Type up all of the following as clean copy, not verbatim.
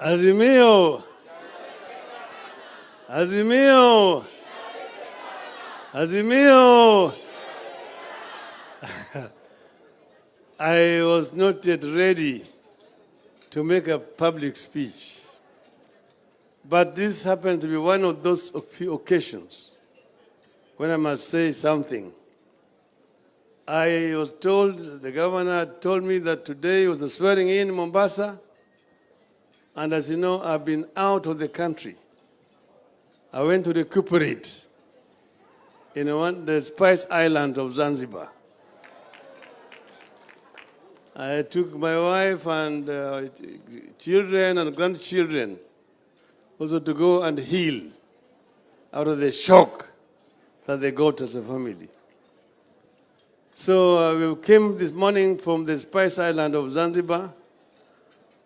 Azimio! Azimio! Azimio! I was not yet ready to make a public speech, but this happened to be one of those occasions when I must say something. I was told, the governor told me that today was the swearing in Mombasa, and as you know, I've been out of the country. I went to recuperate in the Spice Island of Zanzibar. I took my wife and children and grandchildren also to go and heal out of the shock that they got as a family. So we came this morning from the Spice Island of Zanzibar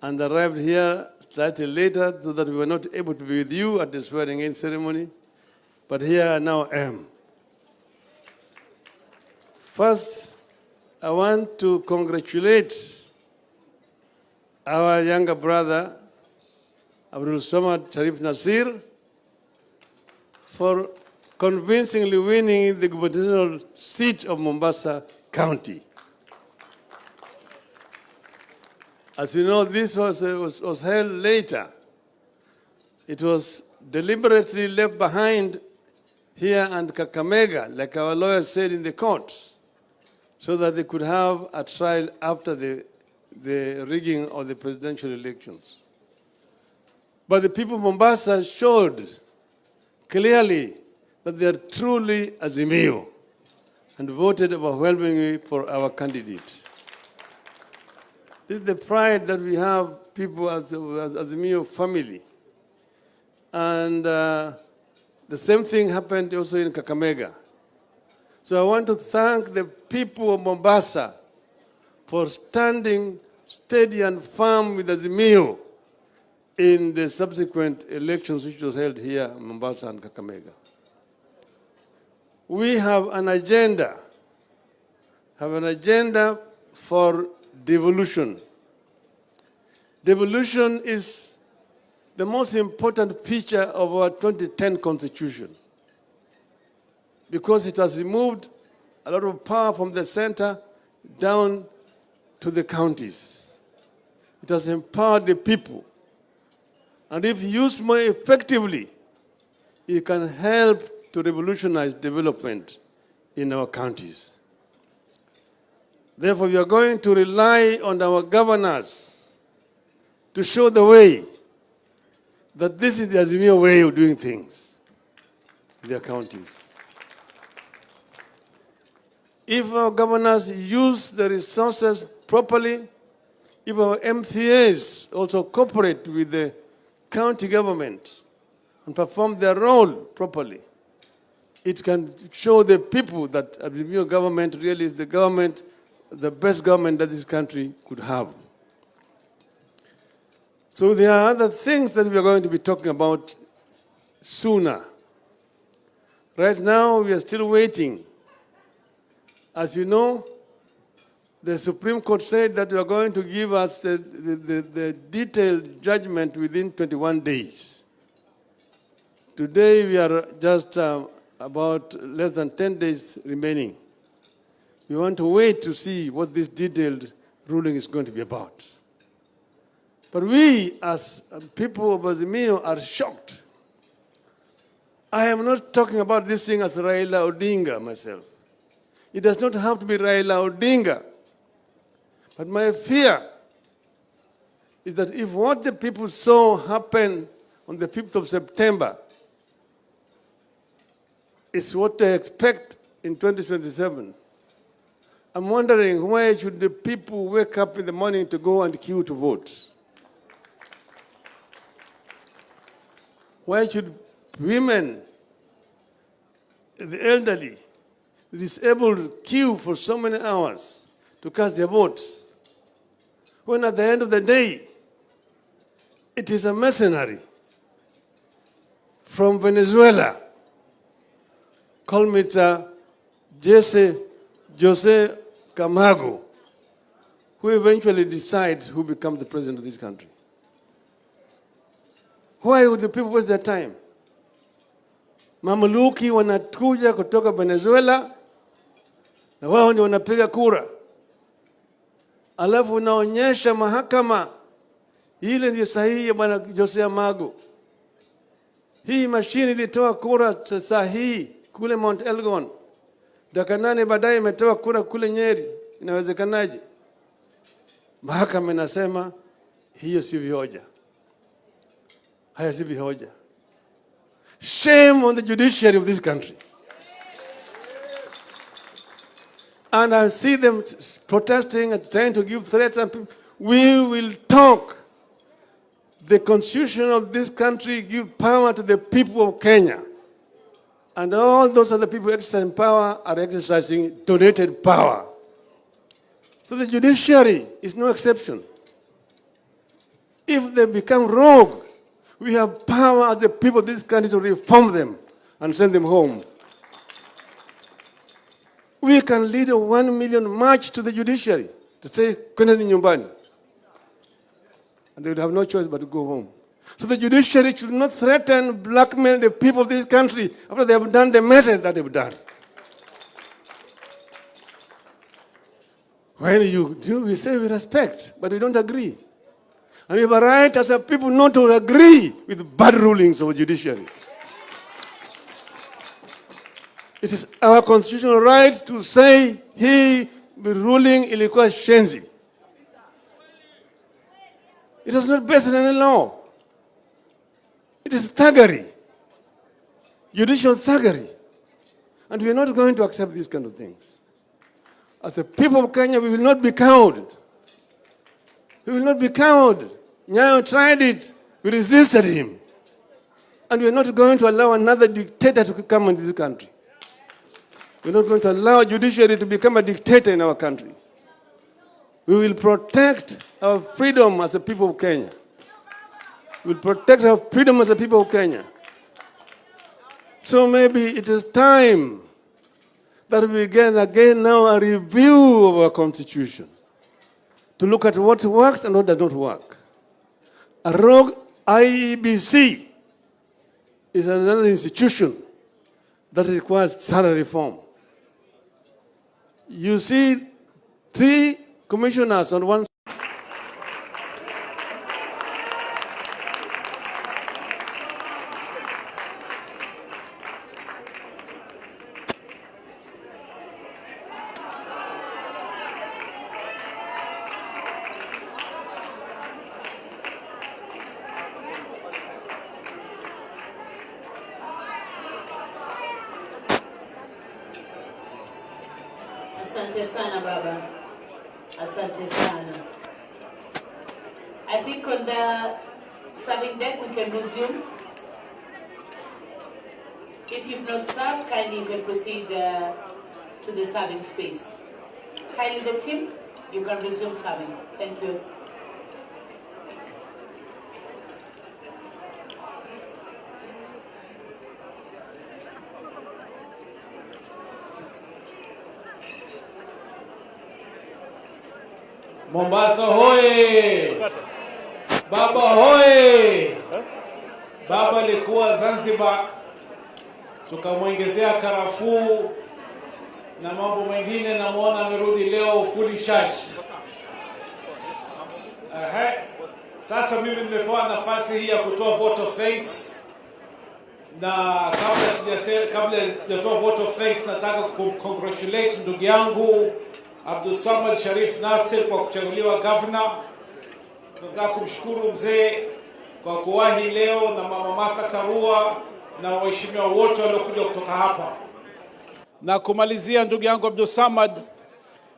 and arrived here slightly later so that we were not able to be with you at the swearing-in ceremony. But here I now am. First, I want to congratulate our younger brother, Abdul Samad Sharif Nasir, for convincingly winning the gubernatorial seat of Mombasa County. As you know, this was held later. It was deliberately left behind here and Kakamega, like our lawyers said in the court, so that they could have a trial after the rigging of the presidential elections. But the people of Mombasa showed clearly that they are truly Azimio and voted overwhelmingly for our candidate. This is the pride that we have, people as Azimio family. And the same thing happened also in Kakamega. So I want to thank the people of Mombasa for standing steady and firm with Azimio in the subsequent elections which was held here in Mombasa and Kakamega. We have an agenda for devolution. Devolution is the most important feature of our 2010 Constitution because it has removed a lot of power from the center down to the counties. It has empowered the people. And if used more effectively, it can help to revolutionize development in our counties. Therefore, we are going to rely on our governors to show the way that this is the Azimio way of doing things in their counties. If our governors use the resources properly, if our MCAs also cooperate with the county government and perform their role properly, it can show the people that Azimio government really is the government, the best government that this country could have. So there are other things that we are going to be talking about sooner. Right now, we are still waiting. As you know, the Supreme Court said that you are going to give us the detailed judgment within 21 days. Today, we are just about less than 10 days remaining. We want to wait to see what this detailed ruling is going to be about. But we, as people of Azimio, are shocked. I am not talking about this thing as Raila Odinga myself. It does not have to be Raila Odinga. But my fear is that if what the people saw happen on the 5th of September is what they expect in 2027, I'm wondering why should the people wake up in the morning to go and queue to vote? Why should women, the elderly, the disabled queue for so many hours to cast their votes, when at the end of the day, it is a mercenary from Venezuela called Mr. Jose Kamago, who eventually decides who becomes the president of this country. Why would the people waste their time? Mamluki wanakuja kutoka Venezuela na wao ndio wanapiga kura. Alafu unaonyesha mahakama ile ndio sahihi ya bwana Josea Magu. Hii mashine ilitoa kura sahihi kule Mount Elgon. Dakika 8 baadaye imetoa kura kule Nyeri. Inawezekanaje? Mahakama inasema hiyo si hoja. Haya si hoja. Shame on the judiciary of this country. And I see them protesting and trying to give threats and people. We will talk. The constitution of this country gives power to the people of Kenya. And all those other people exercising power are exercising donated power. So the judiciary is no exception. If they become rogue, we have power as the people of this country to reform them and send them home. We can lead a 1 million march to the judiciary to say, "Kwendeni nyumbani." And they would have no choice but to go home. So the judiciary should not threaten, blackmail the people of this country after they have done the message that they've done. When you do, we say we respect, but we don't agree. And we have a right as a people not to agree with bad rulings of the judiciary. It is our constitutional right to say he be ruling ilikuwa shenzi. It is not based on any law. It is thuggery, judicial thuggery. And we are not going to accept these kind of things. As the people of Kenya, we will not be cowed. We will not be cowed. Nyayo tried it. We resisted him. And we are not going to allow another dictator to come into this country. We are not going to allow judiciary to become a dictator in our country. We will protect our freedom as the people of Kenya. We will protect our freedom as the people of Kenya. So maybe it is time that we begin again now a review of our constitution to look at what works and what does not work. A rogue IEBC is another institution that requires thorough reform. You see 3 commissioners on one. Asante sana baba. Asante sana. I think on the serving deck we can resume. If you've not served, kindly you can proceed to the serving space. Kindly the team, you can resume serving. Thank you. Mombasa hoye! Baba hoye! Baba alikuwa Zanzibar, tukamwongezea karafuu na mambo mengine, na muona amerudi leo fully charged. Sasa mimi nimepewa nafasi hii ya kutoa vote of thanks, na kabla sijatoa vote of thanks nataka congratulate ndugu yangu Abdul Samad Sharif Nasir kwa kuchaguliwa governor. Nataka kumshukuru mzee kwa kuwahi leo, na mama Martha Karua na waheshimiwa wote waliokuja kutoka hapa. Na kumalizia, ndugu yangu Abdul Samad,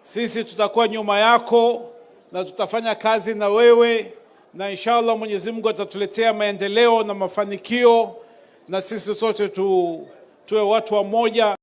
sisi tutakuwa nyuma yako na tutafanya kazi na wewe, na inshallah Mwenyezi Mungu atatuletea maendeleo na mafanikio, na sisi sote tuwe watu wa moja.